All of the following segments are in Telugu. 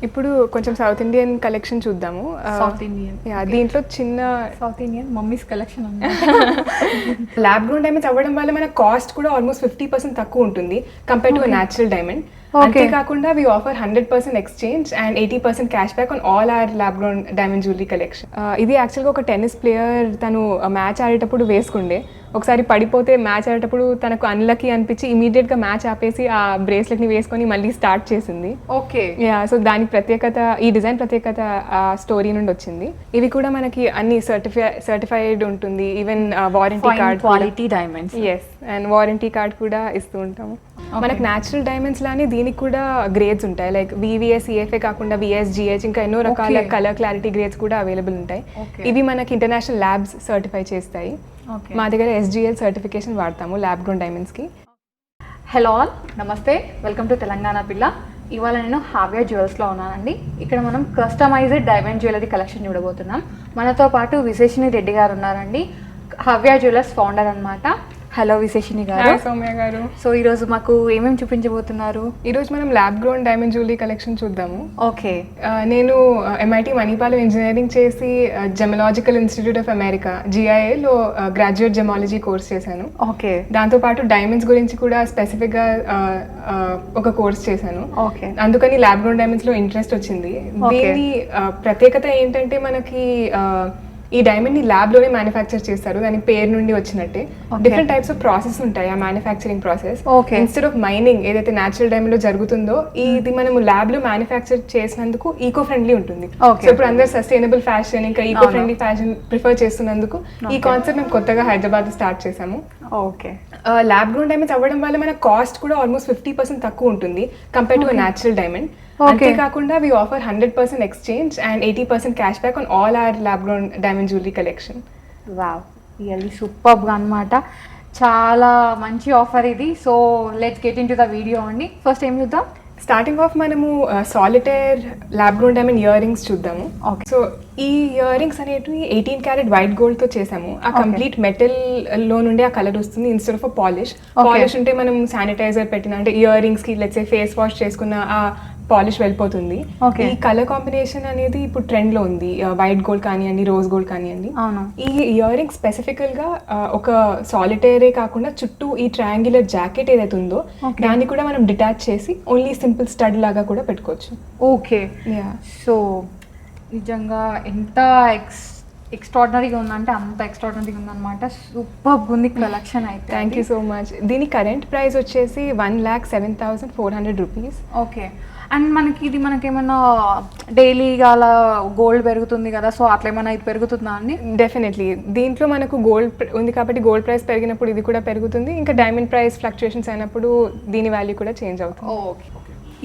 ఇప్పుడు కొంచెం సౌత్ ఇండియన్ కలెక్షన్ చూద్దాము. సౌత్ ఇండియన్ దీంట్లో చిన్న South Indian mummies collection lab grown diamonds అవ్వడం వల్ల మన కాస్ట్ కూడా ఆల్మోస్ట్ 50% తక్కువ ఉంటుంది కంపేర్ టు న్యాచురల్ డైమండ్. అంతేకాకుండా we offer 100% exchange and 80% cash back on all our lab grown diamond jewellery collection. ఇది యాక్చువల్గా ఒక టెన్నిస్ ప్లేయర్ తను మ్యాచ్ ఆడేటప్పుడు వేసుకుండే, ఒకసారి పడిపోతే మ్యాచ్ ఆడేటప్పుడు తనకు అన్లక్కీ అనిపించి ఇమీడియట్గా మ్యాచ్ ఆపేసి ఆ బ్రేస్లెట్ని వేసుకొని మళ్ళీ స్టార్ట్ చేసింది. ఓకే సో దానికి ప్రత్యేకత, ఈ డిజైన్ ప్రత్యేకత ఆ స్టోరీ నుండి వచ్చింది. ఇవి కూడా మనకి అన్ని సర్టిఫైడ్ ఉంటుంది, even warranty card, quality diamonds. Yes, and warranty card కూడా ఇస్తూ ఉంటాము. మనకు న్యాచురల్ డైమండ్స్ లానే దీనికి కూడా గ్రేడ్స్ ఉంటాయి, లైక్ వివిఎస్, ఈఎఫ్ఏ కాకుండా విఎస్, జిహెచ్, ఇంకా ఎన్నో రకాల కలర్ క్లారిటీ గ్రేడ్స్ కూడా అవైలబుల్ ఉంటాయి. ఇవి మనకి ఇంటర్నేషనల్ ల్యాబ్స్ సర్టిఫై చేస్తాయి. మా దగ్గర SGL సర్టిఫికేషన్ వాడతాము ల్యాబ్ గ్రోన్ డైమండ్స్కి. హలో ఆల్, నమస్తే, వెల్కమ్ టు తెలంగాణ పిల్ల. ఇవాళ నేను హావ్య జ్యువెల్స్లో ఉన్నానండి. ఇక్కడ మనం కస్టమైజ్డ్ డైమండ్ జ్యువెలరీ కలెక్షన్ చూడబోతున్నాం. మనతో పాటు విశేషిని రెడ్డి గారు ఉన్నారండి, హావ్య జ్యువెలర్స్ ఫౌండర్ అనమాట. హలో విశేషిని గారు. సౌమ్య గారు. సో ఈరోజు మాకు ఏమేమి చూపించబోతున్నారు? ఈరోజు మనం lab grown diamond jewellery collection చూద్దాము. ఓకే. నేను MIT మణిపాల్ ఇంజనీరింగ్ చేసి జెమలాజికల్ ఇన్స్టిట్యూట్ ఆఫ్ అమెరికా GIAలో గ్రాడ్యుయేట్ జెమాలజీ కోర్స్ చేశాను. ఓకే. దాంతోపాటు డైమండ్స్ గురించి కూడా స్పెసిఫిక్గా ఒక కోర్స్ చేశాను. ఓకే. అందుకని ల్యాబ్ గ్రోన్ డైమండ్స్లో ఇంట్రెస్ట్ వచ్చింది. దీని ప్రత్యేకత ఏంటంటే మనకి ఈ డైమండ్ ని ల్యాబ్ లోనే మ్యానుఫ్యాక్చర్ చేస్తారు, దాని పేరు నుండి వచ్చినట్టే. డిఫరెంట్ టైప్స్ ఆఫ్ ప్రాసెస్ ఉంటాయి ఆ manufacturing process. Instead of mining ఏదైతే న్యాచురల్ డైమండ్ లో జరుగుతుందో, ఇది మనము ల్యాబ్ లో మ్యానుఫ్యాక్చర్ చేసినందుకు ఈకో ఫ్రెండ్లీ ఉంటుంది. సో ఇప్పుడు అందరు సస్టైనబుల్ ఫ్యాషన్, ఇంకా ఈకో ఫ్రెండ్లీ ఫ్యాషన్ ప్రిఫర్ చేస్తున్నందుకు ఈ కాన్సెప్ట్ మేము కొత్తగా హైదరాబాద్ స్టార్ట్ చేసాము. ఓకే. ల్యాబ్ గ్రోన్ డైమండ్స్ అవ్వడం వల్ల మన కాస్ట్ కూడా ఆల్మోస్ట్ 50% తక్కువ ఉంటుంది కంపేర్ టు న్యాచురల్ డైమండ్. అంతేకాకుండా we offer 100% exchange and 80% cash back on all our lab grown diamond jewellery collection. Wow, really సూపర్గా అనమాట. చాలా మంచి ఆఫర్ ఇది. So let's get in to the video అండి. ఫస్ట్ ఏం చూద్దాం? స్టార్టింగ్ ఆఫ్ మనము solitaire lab grown diamond ear rings చూద్దాము. సో ఈ ఇయర్ రింగ్స్ అనేటివి 18 క్యారెట్ వైట్ గోల్డ్ తో చేసాము. ఆ కంప్లీట్ మెటల్ లో నుండి ఆ కలర్ వస్తుంది ఇన్స్టెడ్ ఆఫ్ పాలిష్. పాలిష్ ఉంటే మనం శానిటైజర్ పెట్టిన, అంటే ఇయర్ రింగ్స్ కి లెట్స్ సే ఫేస్ వాష్ చేసుకున్న ఆ పాలిష్ వెళ్ళిపోతుంది. ఈ కలర్ కాంబినేషన్ అనేది ఇప్పుడు ట్రెండ్ లో ఉంది, వైట్ గోల్డ్ కానివ్వండి, రోజ్ గోల్డ్ కానివ్వండి. ఈ ఇయర్ రింగ్ స్పెసిఫికల్ గా ఒక సాలిటైరే కాకుండా చుట్టూ ఈ ట్రయాంగులర్ జాకెట్ ఏదైతే ఉందో దాన్ని కూడా మనం డిటాచ్ చేసి ఓన్లీ సింపుల్ స్టడ్ లాగా కూడా పెట్టుకోవచ్చు. ఓకే. సో నిజంగా ఎంత ఎక్స్ట్రాడినరీగా ఉందంటే అంత ఎక్స్ట్రాడినరీగా ఉందన్నమాట. సూపర్ ఉంది కలెక్షన్ అయితే. Thank you so much. దీని కరెంట్ ప్రైస్ వచ్చేసి 1,07,400 రూపీస్. ఓకే. అండ్ మనకేమన్నా డైలీగా అలా గోల్డ్ పెరుగుతుంది కదా, సో అట్లా ఏమైనా ఇది పెరుగుతుందా అండి? డెఫినెట్లీ. దీంట్లో మనకు గోల్డ్ ఉంది కాబట్టి గోల్డ్ ప్రైస్ పెరిగినప్పుడు ఇది కూడా పెరుగుతుంది. ఇంకా డైమండ్ ప్రైస్ ఫ్లక్చుయేషన్స్ అయినప్పుడు దీని వాల్యూ కూడా చేంజ్ అవుతుంది. ఓకే.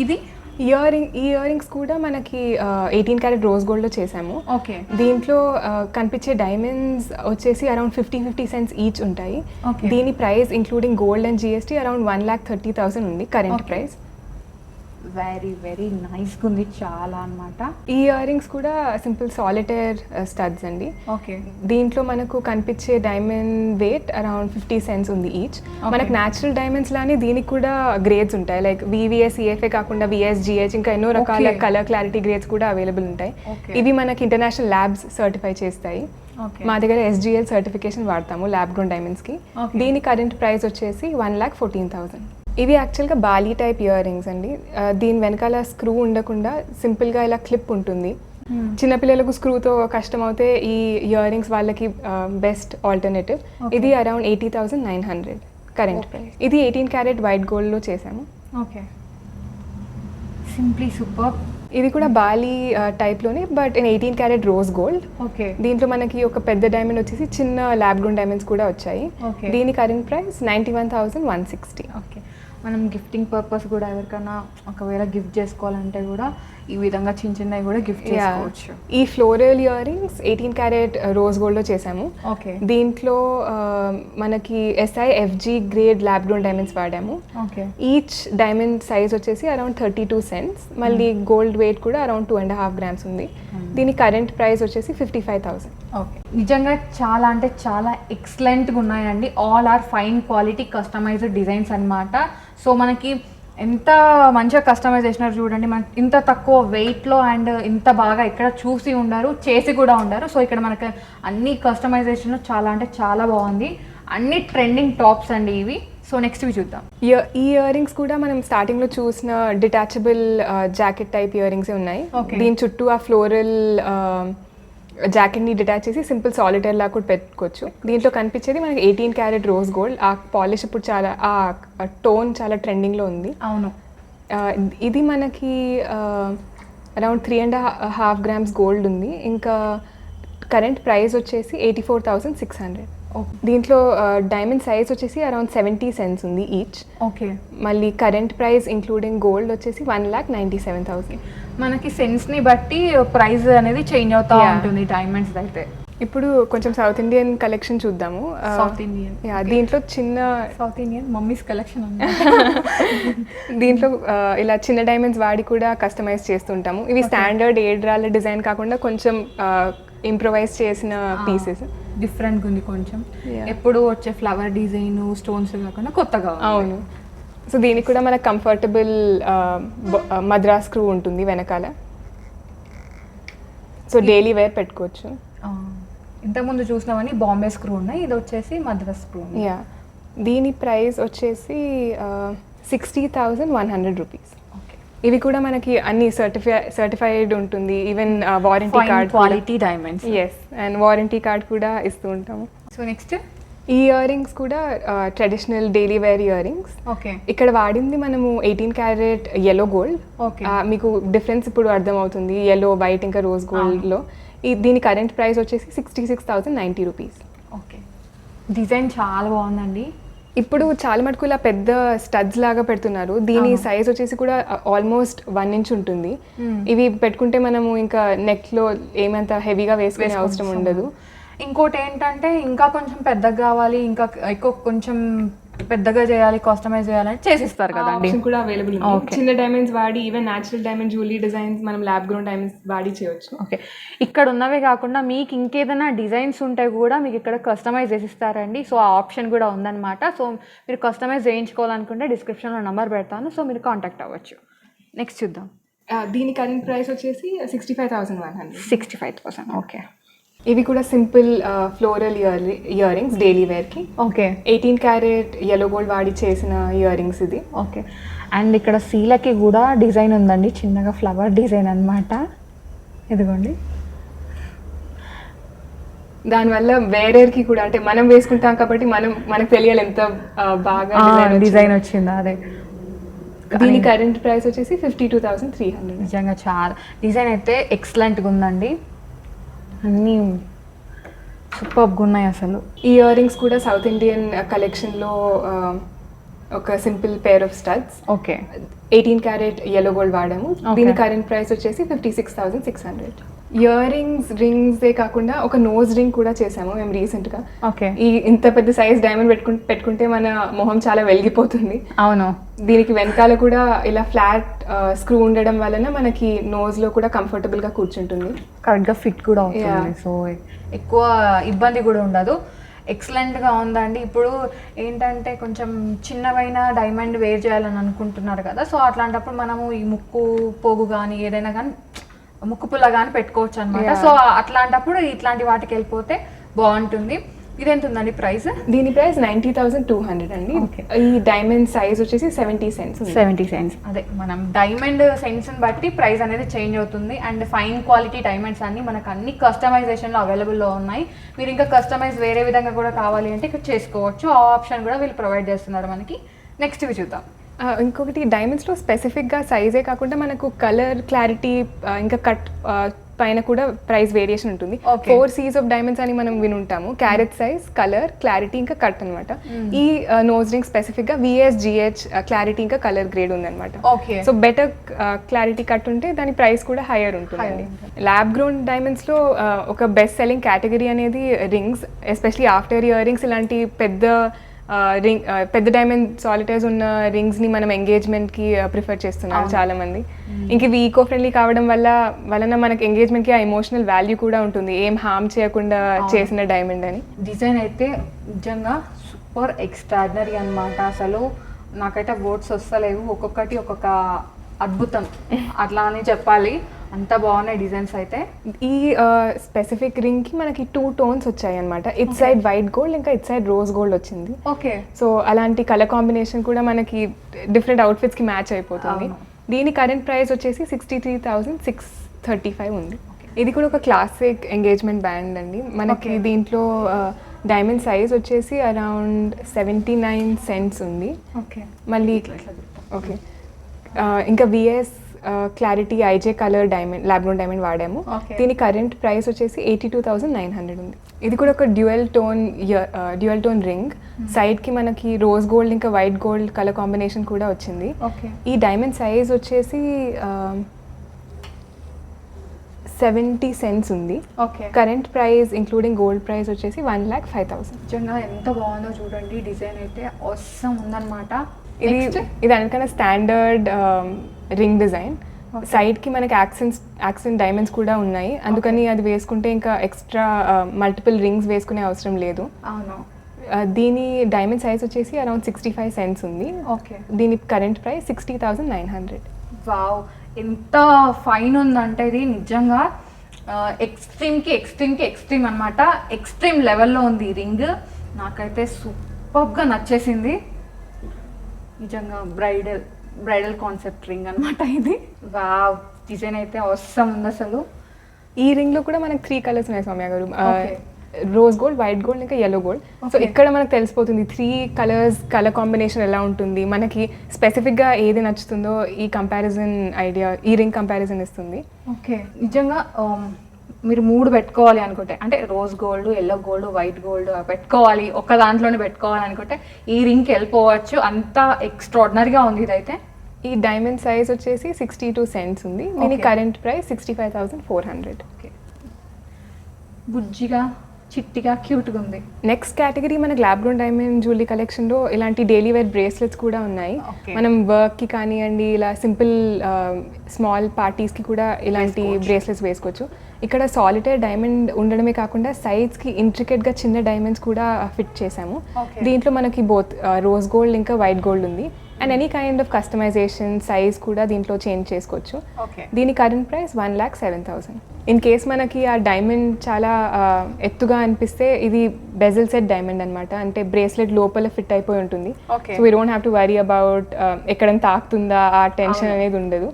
ఇది ఈ ఇయర్ రింగ్స్ కూడా మనకి 18 క్యారెట్ రోజ్ గోల్డ్ లో చేసాము. ఓకే. దీంట్లో కనిపించే డైమండ్స్ వచ్చేసి అరౌండ్ 50 cents ఈచ్ ఉంటాయి. దీని price including gold and GST around 1,30,000 ఉంది కరెంట్ ప్రైస్. వెరీ వెరీ నైస్గా ఉంది చాలా అనమాట. ఈ ఇయర్ రింగ్స్ కూడా సింపుల్ సాలిటైర్ స్టడ్స్ అండి. ఓకే. దీంట్లో మనకు కనిపించే డైమండ్ వెయిట్ అరౌండ్ 50 cents ఉంది ఈచ్. మనకు న్యాచురల్ డైమండ్స్ లానే దీనికి కూడా గ్రేడ్స్ ఉంటాయి, లైక్ వివిఎస్, ఈఎఫ్ఏ కాకుండా విఎస్, జిహెచ్, ఇంకా ఎన్నో రకాల కలర్ క్లారిటీ గ్రేడ్స్ కూడా అవైలబుల్ ఉంటాయి. ఇవి మనకి ఇంటర్నేషనల్ ల్యాబ్స్ సర్టిఫై చేస్తాయి. మా దగ్గర SGL సర్టిఫికేషన్ వాడతాము ల్యాబ్ గ్రోన్ డైమండ్స్కి. దీని కరెంట్ ప్రైస్ వచ్చేసి 1,14,000. ఇవి యాక్చువల్గా బాలీ టైప్ ఇయర్ రింగ్స్ అండి. దీని వెనకాల స్క్రూ ఉండకుండా సింపుల్గా ఇలా క్లిప్ ఉంటుంది. చిన్నపిల్లలకు స్క్రూతో కష్టం అవుతే ఈ ఇయర్ రింగ్స్ వాళ్ళకి బెస్ట్ ఆల్టర్నేటివ్. ఇది అరౌండ్ 80,900 కరెంట్ ప్రైస్. ఇది 18 క్యారెట్ వైట్ గోల్డ్లో చేసాము. ఓకే. Simply super. ఇది కూడా బాలీ టైప్లోనే but 18 carat rose gold. Okay. దీంట్లో మనకి ఒక పెద్ద డైమండ్ వచ్చేసి చిన్న ల్యాబ్ గ్రోన్ డైమండ్స్ కూడా వచ్చాయి. దీని కరెంట్ ప్రైస్ 91,160. ఓకే. మనం గిఫ్టింగ్ పర్పస్ కూడా ఎవరికైనా ఒకవేళ గిఫ్ట్ చేసుకోవాలంటే కూడా ఈ విధంగా చిన్న చిన్నవి కూడా గిఫ్ట్ చేసుకోవచ్చు. ఈ floral ear rings 18 carat rose gold లో చేసాము. ఓకే. దీంట్లో మనకి SIFG grade lab grown diamonds వాడాము. ఓకే. ఈచ్ డైమండ్ సైజ్ వచ్చేసి అరౌండ్ 32 cents. మళ్ళీ గోల్డ్ వెయిట్ కూడా అరౌండ్ 2.5 grams ఉంది. దీని కరెంట్ ప్రైస్ వచ్చేసి 55,000. ఓకే. నిజంగా చాలా అంటే చాలా ఎక్సలెంట్గా ఉన్నాయండి. All are fine quality customised designs అన్నమాట. సో మనకి ఎంత మంచిగా కస్టమైజ్ చేసినారు చూడండి. మనకి ఇంత తక్కువ వెయిట్లో అండ్ ఇంత బాగా ఇక్కడ చూసి ఉండరు, చేసి కూడా ఉండరు. సో ఇక్కడ మనకి అన్ని కస్టమైజేషన్ చాలా అంటే చాలా బాగుంది. అన్ని ట్రెండింగ్ టాప్స్ అండి ఇవి. సో నెక్స్ట్ ఇవి చూద్దాం. ఈ ఇయర్ రింగ్స్ కూడా మనం స్టార్టింగ్ లో చూసిన detachable jacket type ear rings ఉన్నాయి. దీని చుట్టూ ఆ ఫ్లోరల్ జాకెట్ ని డిటాచ్ చేసి సింపుల్ సాలిటైర్ లా కూడా పెట్టుకోవచ్చు. దీంట్లో కనిపించేది మనకి 18 క్యారెట్ రోజ్ గోల్డ్. ఆ పాలిష్ ఇప్పుడు చాలా ఆ టోన్ చాలా ట్రెండింగ్ లో ఉంది. అవును, ఇది మనకి అరౌండ్ 3.5 grams గోల్డ్ ఉంది. ఇంకా కరెంట్ ప్రైస్ వచ్చేసి 84,600. దీంట్లో డైమండ్ సైజ్ వచ్చేసి అరౌండ్ 70 cents ఉంది ఈచ్. ఓకే, మళ్ళీ కరెంట్ ప్రైస్ ఇంక్లూడింగ్ గోల్డ్ వచ్చేసి 1,97,000. మనకి సెన్స్ ని బట్టి ప్రైస్ అనేది చేంజ్ అవుతా ఉంటుంది డైమండ్స్ అయితే. ఇప్పుడు కొంచెం సౌత్ ఇండియన్ కలెక్షన్ చూద్దాము. సౌత్ ఇండియన్, దీంట్లో చిన్న సౌత్ ఇండియన్ మమ్మీస్ కలెక్షన్ దీంట్లో ఇలా చిన్న డైమండ్స్ వాడి కూడా కస్టమైజ్ చేస్తుంటాము. ఇవి స్టాండర్డ్ ఏడ్రాల డిజైన్ కాకుండా కొంచెం ఇంప్రొవైజ్ చేసిన పీసెస్. డిఫరెంట్గా ఉంది కొంచెం. ఎప్పుడు వచ్చే ఫ్లవర్ డిజైన్ స్టోన్స్ కాకుండా కొత్తగా. అవును. సో దీనికి కూడా మనకు కంఫర్టబుల్ మద్రాస్ స్క్రూ ఉంటుంది వెనకాల. సో డైలీ వేర్ పెట్టుకోవచ్చు. ఇంతకుముందు చూసినామని బాంబే స్క్రూ ఉన్నాయి, ఇది వచ్చేసి మద్రాస్ స్క్రూ. యా, దీని ప్రైస్ వచ్చేసి 60,100 రూపీస్. ఇవి కూడా మనకి అన్ని సర్టిఫైడ్ ఉంటుంది. Even warranty card, quality diamonds. Yes, and warranty card కూడా ఇస్తూ ఉంటాము. సో నెక్స్ట్ ఈ ఇయర్ రింగ్స్ కూడా traditional daily wear earrings. Okay, ఇక్కడ వాడింది మనము 18 క్యారెట్ yellow గోల్డ్. ఓకే, మీకు డిఫరెన్స్ ఇప్పుడు అర్థమవుతుంది yellow, వైట్ ఇంకా రోజ్ గోల్డ్లో. దీని కరెంట్ ప్రైస్ వచ్చేసి 66,090 రూపీస్. ఓకే, డిజైన్ చాలా బాగుందండి. ఇప్పుడు చాలా మటుకు ఇలా పెద్ద స్టడ్స్ లాగా పెడుతున్నారు. దీని సైజ్ వచ్చేసి కూడా ఆల్మోస్ట్ 1 inch ఉంటుంది. ఇవి పెట్టుకుంటే మనము ఇంకా నెక్ లో ఏమంత హెవీగా వేసుకునే అవసరం ఉండదు. ఇంకోటి ఏంటంటే ఇంకా కొంచెం పెద్దగా కావాలి, ఇంకా ఎక్కువ కొంచెం పెద్దగా చేయాలి, కస్టమైజ్ చేయాలని చేసిస్తారు కదండి. కూడా అవైలబుల్ ఉంది. చిన్న డైమండ్స్ వాడి even natural diamond jewellery designs మనం ల్యాబ్ గ్రోన్ డైమండ్స్ వాడి చేయొచ్చు. ఓకే, ఇక్కడ ఉన్నవే కాకుండా మీకు ఇంకేదైనా డిజైన్స్ ఉంటే కూడా మీకు ఇక్కడ కస్టమైజ్ చేసిస్తారండి. సో ఆ ఆప్షన్ కూడా ఉందన్నమాట. సో మీరు కస్టమైజ్ చేయించుకోవాలనుకుంటే డిస్క్రిప్షన్లో నెంబర్ పెడతాను, సో మీరు కాంటాక్ట్ అవ్వచ్చు. నెక్స్ట్ చూద్దాం. దీని కరెంట్ ప్రైస్ వచ్చేసి 65,100. 65,000. ఓకే, ఇవి కూడా simple floral ear rings daily వేర్కి. ఓకే, 18 క్యారెట్ yellow గోల్డ్ వాడి చేసిన ఇయర్ రింగ్స్ ఇది. ఓకే, అండ్ ఇక్కడ సీలకి కూడా డిజైన్ ఉందండి, చిన్నగా ఫ్లవర్ డిజైన్ అన్నమాట. ఇదిగోండి, దానివల్ల వేరేర్కి కూడా అంటే మనం వేసుకుంటాం కాబట్టి మనకు తెలియాలి ఎంత బాగా డిజైన్ వచ్చిందా. అదే, దీని కరెంట్ ప్రైస్ వచ్చేసి 52,300. నిజంగా చాలా డిజైన్ అయితే ఎక్సలెంట్గా ఉందండి. అన్నీ సూపర్గా ఉన్నాయి అసలు. ఈ ఇయర్ రింగ్స్ కూడా సౌత్ ఇండియన్ కలెక్షన్లో ఒక simple pair of studs. Okay, 18 carat yellow gold వాడాము. దీని కరెంట్ ప్రైస్ వచ్చేసి 56,600. ఇయర్ రింగ్సే కాకుండా ఒక నోజ్ రింగ్ కూడా చేసాము మేము రీసెంట్గా. ఓకే, ఈ ఇంత పెద్ద సైజ్ డైమండ్ పెట్టుకుంటే మన మొహం చాలా వెలిగిపోతుంది. అవును, దీనికి వెనకాల కూడా ఇలా ఫ్లాట్ స్క్రూ ఉండడం వలన మనకి నోజ్ లో కూడా కంఫర్టబుల్ గా కూర్చుంటుంది, కరెక్ట్గా ఫిట్ కూడా అవుతుంది. సో ఎక్కువ ఇబ్బంది కూడా ఉండదు. ఎక్సలెంట్గా ఉందండి. ఇప్పుడు ఏంటంటే కొంచెం చిన్నవైన డైమండ్ వేర్ చేయాలని అనుకుంటున్నారు కదా, సో అట్లాంటప్పుడు మనము ఈ ముక్కు పోగు కానీ ఏదైనా కానీ ముక్కు పుల్ల కానీ పెట్టుకోవచ్చు అనమాట. సో అట్లాంటప్పుడు ఇట్లాంటి వాటికి వెళ్ళిపోతే బాగుంటుంది. ఇదెంత ఉందండి ప్రైస్? దీని ప్రైస్ 90,200 అండి. ఈ డైమండ్ సైజ్ వచ్చేసి 70 cents. 70 cents. అదే మనం డైమండ్ సెన్స్ని బట్టి ప్రైస్ అనేది చేంజ్ అవుతుంది. అండ్ ఫైన్ క్వాలిటీ డైమండ్స్ అన్ని మనకు అన్ని కస్టమైజేషన్లో అవైలబుల్లో ఉన్నాయి. మీరు ఇంకా కస్టమైజ్ వేరే విధంగా కూడా కావాలి అంటే ఇక్కడ చేసుకోవచ్చు. ఆ ఆప్షన్ కూడా వీళ్ళు ప్రొవైడ్ చేస్తున్నారు మనకి. నెక్స్ట్ ఇవి చూద్దాం. ఇంకొకటి డైమండ్స్లో స్పెసిఫిక్గా సైజే కాకుండా మనకు కలర్ క్లారిటీ ఇంకా కట్ పైన కూడా ప్రైస్ వేరియేషన్ ఉంటుంది. 4 C's ఆఫ్ డైమండ్స్ అని మనం వినుంటాము. క్యారెట్ సైజ్, కలర్, క్లారిటీ ఇంకా కట్ అనమాట. ఈ నోజ్ రింగ్ స్పెసిఫిక్ గా VSGH క్లారిటీ ఇంకా కలర్ గ్రేడ్ ఉందన్నమాట. సో బెటర్ క్లారిటీ కట్ ఉంటే దాని ప్రైస్ కూడా హైయర్ ఉంటుంది. ల్యాబ్ గ్రోన్ డైమండ్స్ లో ఒక బెస్ట్ సెల్లింగ్ కేటగిరీ అనేది rings, especially after ear rings. ఇలాంటి పెద్ద డైమండ్ సాలిటైర్స్ ఉన్న రింగ్స్ ని మనం ఎంగేజ్మెంట్ కి ప్రిఫర్ చేస్తున్నారు చాలా మంది. ఇంక ఇవి ఈకో ఫ్రెండ్లీ కావడం వలన మనకి ఎంగేజ్మెంట్ కి ఆ ఎమోషనల్ వాల్యూ కూడా ఉంటుంది, ఏం హార్మ్ చేయకుండా చేసిన డైమండ్ అని. డిజైన్ అయితే నిజంగా సూపర్ ఎక్స్ట్రాడినరీ అనమాట. అసలు నాకైతే వర్డ్స్ వస్తలేవు, ఒక్కొక్కటి ఒక్కొక్క అద్భుతం అట్లా అని చెప్పాలి, అంత బాగున్నాయి డిజైన్స్ అయితే. ఈ స్పెసిఫిక్ రింగ్కి మనకి 2 టోన్స్ వచ్చాయి అనమాట. ఇట్ సైడ్ వైట్ గోల్డ్, ఇంకా ఇట్ సైడ్ రోజ్ గోల్డ్ వచ్చింది. ఓకే. సో అలాంటి కలర్ కాంబినేషన్ కూడా మనకి డిఫరెంట్ అవుట్ఫిట్స్కి మ్యాచ్ అయిపోతుంది. దీని కరెంట్ ప్రైస్ వచ్చేసి 63,635 ఉంది. ఇది కూడా ఒక క్లాసిక్ ఎంగేజ్మెంట్ బ్యాండ్ అండి. మనకి దీంట్లో డైమండ్ సైజ్ వచ్చేసి అరౌండ్ 79 cents ఉంది. మళ్ళీ ఓకే, ఇంకా VS clarity IJ colour diamond lab grown diamond వాడాము. దీని కరెంట్ ప్రైస్ వచ్చేసి 82,900 ఉంది. ఇది కూడా ఒక డ్యూయల్ టోన్ రింగ్. సైడ్కి మనకి రోజ్ గోల్డ్ ఇంకా వైట్ గోల్డ్ కలర్ కాంబినేషన్ కూడా వచ్చింది. ఈ డైమండ్ సైజ్ వచ్చేసి 70 cents ఉంది. Current price including gold price వచ్చేసి 1,05,000. నిజంగా ఎంత బాగుందో చూడండి, డిజైన్ అయితే అవసరం ఉందన్నమాట. ఇది అందుకనే స్టాండర్డ్ రింగ్ డిజైన్. సైడ్కి మనకి యాక్సెంట్ డైమండ్స్ కూడా ఉన్నాయి, అందుకని అది వేసుకుంటే ఇంకా ఎక్స్ట్రా మల్టిపుల్ రింగ్స్ వేసుకునే అవసరం లేదు. దీని డైమండ్ సైజ్ వచ్చేసి అరౌండ్ 65 cents ఉంది. దీని కరెంట్ ప్రైస్ 60,900. వావ్, ఎంత ఫైన్ ఉందంటే ఇది నిజంగా ఎక్స్ట్రీమ్కి ఎక్స్ట్రీమ్ అనమాట. ఎక్స్ట్రీమ్ లెవెల్లో ఉంది ఈ రింగ్. నాకైతే సూపర్గా నచ్చేసింది నిజంగా. బ్రైడల్ కాన్సెప్ట్ రింగ్ అనమాట ఇది. వావ్, డిజైన్ అయితే అవసరం ఉంది అసలు. ఈ రింగ్లో కూడా మనకి 3 కలర్స్ ఉన్నాయి సౌమ్య గారు. రోజ్ గోల్డ్, వైట్ గోల్డ్, ఇంకా yellow గోల్డ్. సో ఇక్కడ మనకు తెలిసిపోతుంది 3 కలర్స్ కలర్ కాంబినేషన్ ఎలా ఉంటుంది, మనకి స్పెసిఫిక్గా ఏది నచ్చుతుందో ఈ కంపారిజన్ ఐడియా, ఈ రింగ్ కంపారిజన్ ఇస్తుంది. ఓకే, నిజంగా మీరు 3 పెట్టుకోవాలి అనుకుంటే, అంటే rose gold, yellow gold, white gold పెట్టుకోవాలి, ఒక్క దాంట్లోనే పెట్టుకోవాలి అనుకుంటే ఈ రింగ్కి వెళ్ళిపోవచ్చు. అంత ఎక్స్ట్రాడినరీగా ఉంది ఇదైతే. ఈ డైమండ్ సైజ్ వచ్చేసి 62 cents ఉంది. దీని కరెంట్ ప్రైస్ 65,400. ఓకే, బుజ్జిగా చిట్టిగా క్యూట్గా ఉంది. నెక్స్ట్ కేటగిరీ మనకి ల్యాబ్రోన్ డైమండ్ జ్యువెలరీ కలెక్షన్లో ఇలాంటి డైలీ వేర్ బ్రేస్లెట్స్ కూడా ఉన్నాయి. మనం వర్క్కి కానివ్వండి, ఇలా సింపుల్ స్మాల్ పార్టీస్కి కూడా ఇలాంటి బ్రేస్లెట్స్ వేసుకోవచ్చు. ఇక్కడ సాలిటైర్ డైమండ్ ఉండడమే కాకుండా సైడ్స్కి ఇంట్రికేట్గా చిన్న డైమండ్స్ కూడా ఫిట్ చేసాము. దీంట్లో మనకి బోత్ రోజ్ గోల్డ్ ఇంకా వైట్ గోల్డ్ ఉంది. And any kind of customisation size కూడా దీంట్లో చేంజ్ చేసుకోవచ్చు. దీని కరెంట్ ప్రైస్ 1,07,000. ఇన్ కేస్ మనకి ఆ డైమండ్ చాలా ఎత్తుగా అనిపిస్తే ఇది బెజల్ సెట్ డైమండ్ అనమాట. అంటే బ్రేస్లెట్ లోపల ఫిట్ అయిపోయి ఉంటుంది. So we don't have to worry about ఎక్కడైనా తాకుతుందా, ఆ టెన్షన్ అనేది ఉండదు.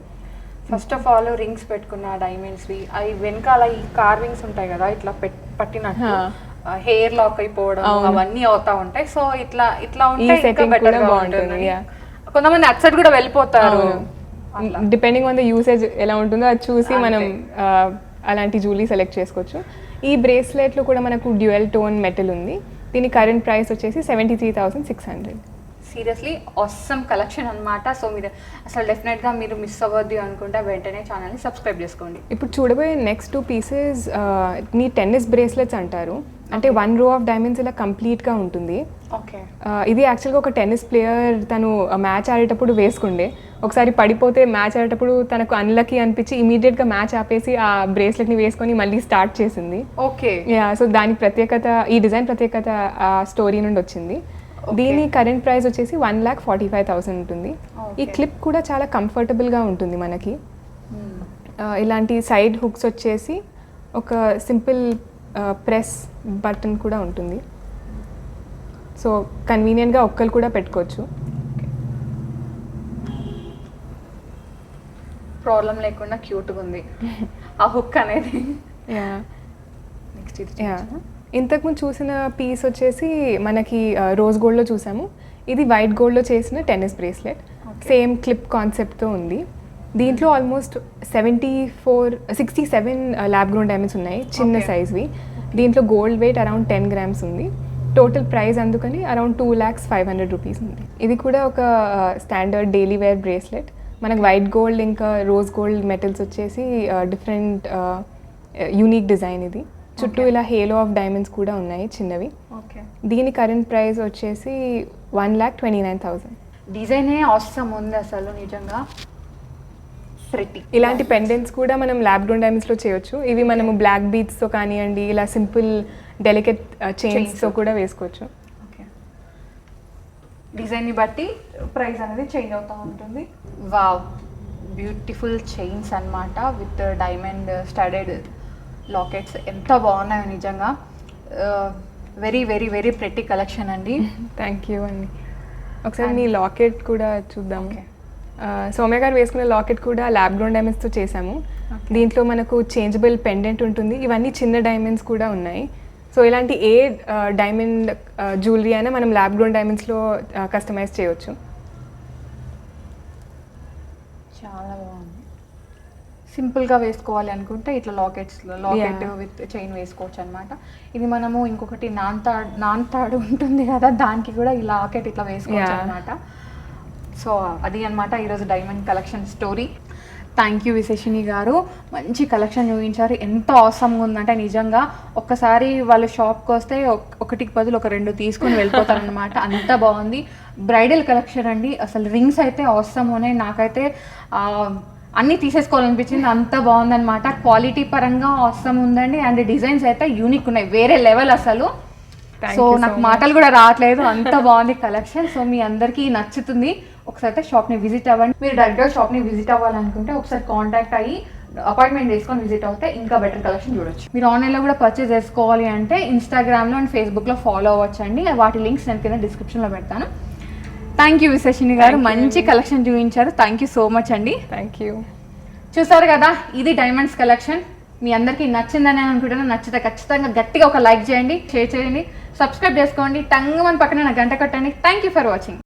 ఫస్ట్ ఆఫ్ ఆల్ రింగ్స్ పెట్టుకున్న డైమండ్స్వి అవి వెనకాల ఈ కార్వింగ్స్ ఉంటాయి కదా, ఇట్లా పట్టినట్టు హెయిర్ లాక్ అయిపోవడం అవన్నీ అవుతా ఉంటాయి. సో ఇట్లా ఉంటే ఇంకా బెటర్ గా ఉంటుంది. కొంతమంది అట్ సైడ్ కూడా వెళ్ళిపోతారు. డిపెండింగ్ ఆన్ ద యూసేజ్ ఎలా ఉంటుందో అది చూసి మనం అలాంటి జ్యువెలరీ సెలెక్ట్ చేసుకోవచ్చు. ఈ బ్రేస్లెట్లో కూడా మనకు డ్యూయల్ టోన్ మెటల్ ఉంది. దీని కరెంట్ ప్రైస్ వచ్చేసి 73,600. సీరియస్లీ ఆసమ్ కలెక్షన్ అనమాట. సో మీరు అసలు డెఫినెట్గా మీరు మిస్ అవ్వద్దు అనుకుంటే వెంటనే ఛానల్ని సబ్స్క్రైబ్ చేసుకోండి. ఇప్పుడు చూడబోయే నెక్స్ట్ 2 పీసెస్ నీ టెన్నిస్ బ్రేస్లెట్స్ అంటారు. అంటే 1 row ఆఫ్ డైమండ్స్ ఇలా కంప్లీట్గా ఉంటుంది. ఓకే, ఇది యాక్చువల్గా ఒక టెన్నిస్ ప్లేయర్ తను మ్యాచ్ ఆడేటప్పుడు వేసుకుండే, ఒకసారి పడిపోతే మ్యాచ్ ఆడేటప్పుడు తనకు అన్లక్కీ అనిపించి ఇమీడియట్గా మ్యాచ్ ఆపేసి ఆ బ్రేస్లెట్ని వేసుకొని మళ్ళీ స్టార్ట్ చేసింది. ఓకే, సో దాని ప్రత్యేకత, ఈ డిజైన్ ప్రత్యేకత ఆ స్టోరీ నుండి వచ్చింది. దీని కరెంట్ ప్రైస్ వచ్చేసి 1,45,000 ఉంటుంది. ఈ క్లిప్ కూడా చాలా కంఫర్టబుల్గా ఉంటుంది మనకి. ఇలాంటి సైడ్ హుక్స్ వచ్చేసి ఒక సింపుల్ ప్రెస్ బటన్ కూడా ఉంటుంది. సో కన్వీనియంట్గా ఒక్కరు కూడా పెట్టుకోవచ్చు. ప్రాబ్లం లేకుండా క్యూట్గా ఉంది ఆ హుక్ అనేది. నెక్స్ట్ ఇంతకుముందు చూసిన పీస్ వచ్చేసి మనకి రోజ్ గోల్డ్లో చూసాము. ఇది వైట్ గోల్డ్లో చేసిన టెన్నిస్ బ్రేస్లెట్. సేమ్ క్లిప్ కాన్సెప్ట్తో ఉంది. దీంట్లో ఆల్మోస్ట్ 67 ల్యాబ్ గ్రోన్ డైమండ్స్ ఉన్నాయి, చిన్న సైజ్వి. దీంట్లో గోల్డ్ వెయిట్ అరౌండ్ 10 grams ఉంది. టోటల్ ప్రైస్ అందుకని అరౌండ్ 2,500 rupees ఉంది. ఇది కూడా ఒక స్టాండర్డ్ డైలీ వేర్ బ్రేస్లెట్. మనకు వైట్ గోల్డ్ ఇంకా రోజ్ గోల్డ్ మెటల్స్ వచ్చేసి డిఫరెంట్ యూనిక్ డిజైన్. ఇది చుట్టూ ఇలా హేలో ఆఫ్ డైమండ్స్ కూడా ఉన్నాయి చిన్నవి. దీని కరెంట్ ప్రైస్ వచ్చేసి 1,29,000. డిజైనే అవసరం ఉంది అసలు నిజంగా. ఇలాంటి పెండెంట్స్ కూడా మనం ల్యాబ్ గ్రోన్ డైమండ్స్లో చేయొచ్చు. ఇవి మనము బ్లాక్ బీడ్స్తో కానివ్వండి, ఇలా సింపుల్ డెలికేట్ చైన్స్తో కూడా వేసుకోవచ్చు. డిజైన్ని బట్టి ప్రైస్ అనేది చేంజ్ అవుతూ ఉంటుంది. వావ్, బ్యూటిఫుల్ చైన్స్ అన్నమాట విత్ డైమండ్ స్టడెడ్ లాకెట్స్. ఎంత బాగున్నాయో నిజంగా. Very very very pretty collection అండి. థ్యాంక్ యూ అండి. ఒకసారి మీ లాకెట్ కూడా చూద్దాము. సౌమ్య గారు వేసుకున్న లాకెట్ కూడా ల్యాబ్ గ్రోన్ డైమండ్స్తో చేసాము. దీంట్లో మనకు చేంజబుల్ పెండెంట్ ఉంటుంది. ఇవన్నీ చిన్న డైమండ్స్ కూడా ఉన్నాయి. సో ఇలాంటి ఏ డైమండ్ జ్యువెలరీ అయినా మనం ల్యాబ్ గ్రోన్ డైమండ్స్లో కస్టమైజ్ చేయవచ్చు. చాలా బాగుంది. సింపుల్గా వేసుకోవాలి అనుకుంటే ఇట్లా లాకెట్ విత్ చైన్ వేసుకోవచ్చు అనమాట. ఇది మనము ఇంకొకటి నాన్ తాడు ఉంటుంది కదా, దానికి కూడా ఈ లాకెట్ ఇట్లా వేసుకోవచ్చు అనమాట. సో అది అనమాట ఈరోజు diamond collection story. Thank you Visheshini గారు, మంచి కలెక్షన్ చూపించారు. ఎంత అవసరంగా ఉందంటే నిజంగా ఒక్కసారి వాళ్ళ షాప్కి వస్తే ఒకటికి బదులు ఒక 2 తీసుకొని వెళ్ళిపోతారనమాట. అంత బాగుంది. బ్రైడల్ కలెక్షన్ అండి. అసలు రింగ్స్ అయితే అవసరం ఉన్నాయి. నాకైతే అన్నీ తీసేసుకోవాలనిపించింది, అంత బాగుందన్నమాట. క్వాలిటీ పరంగా అవసరం ఉందండి. అండ్ డిజైన్స్ అయితే యూనిక్ ఉన్నాయి, వేరే లెవెల్ అసలు. సో నాకు మాటలు కూడా రావట్లేదు, అంత బాగుంది కలెక్షన్. సో మీ అందరికీ నచ్చుతుంది. ఒకసారి అయితే షాప్ని విజిట్ అవ్వండి. మీరు డైరెక్ట్గా షాప్ని విజిట్ అవ్వాలనుకుంటే ఒకసారి కాంటాక్ట్ అయ్యి అపాయింట్మెంట్ తీసుకొని విజిట్ అవుతే ఇంకా బెటర్ కలెక్షన్ చూడొచ్చు. మీరు ఆన్లైన్లో కూడా పర్చేస్ చేసుకోవాలి అంటే ఇన్స్టాగ్రామ్లో అండ్ ఫేస్బుక్లో ఫాలో అవ్వచ్చండి. వాటి లింక్స్ నేను కింద డిస్క్రిప్షన్లో పెడతాను. థ్యాంక్ యూ విశేషిని గారు, మంచి కలెక్షన్ చూపించారు. థ్యాంక్ యూ సో మచ్ అండి. Thank you. చూసారు కదా, ఇది డైమండ్స్ కలెక్షన్. మీ అందరికీ నచ్చిందని అనుకుంటున్నాను. నచ్చితే ఖచ్చితంగా గట్టిగా ఒక లైక్ చేయండి, షేర్ చేయండి, సబ్స్క్రైబ్ చేసుకోండి. టంగమని పక్కన గంట కొట్టండి. Thank you for watching.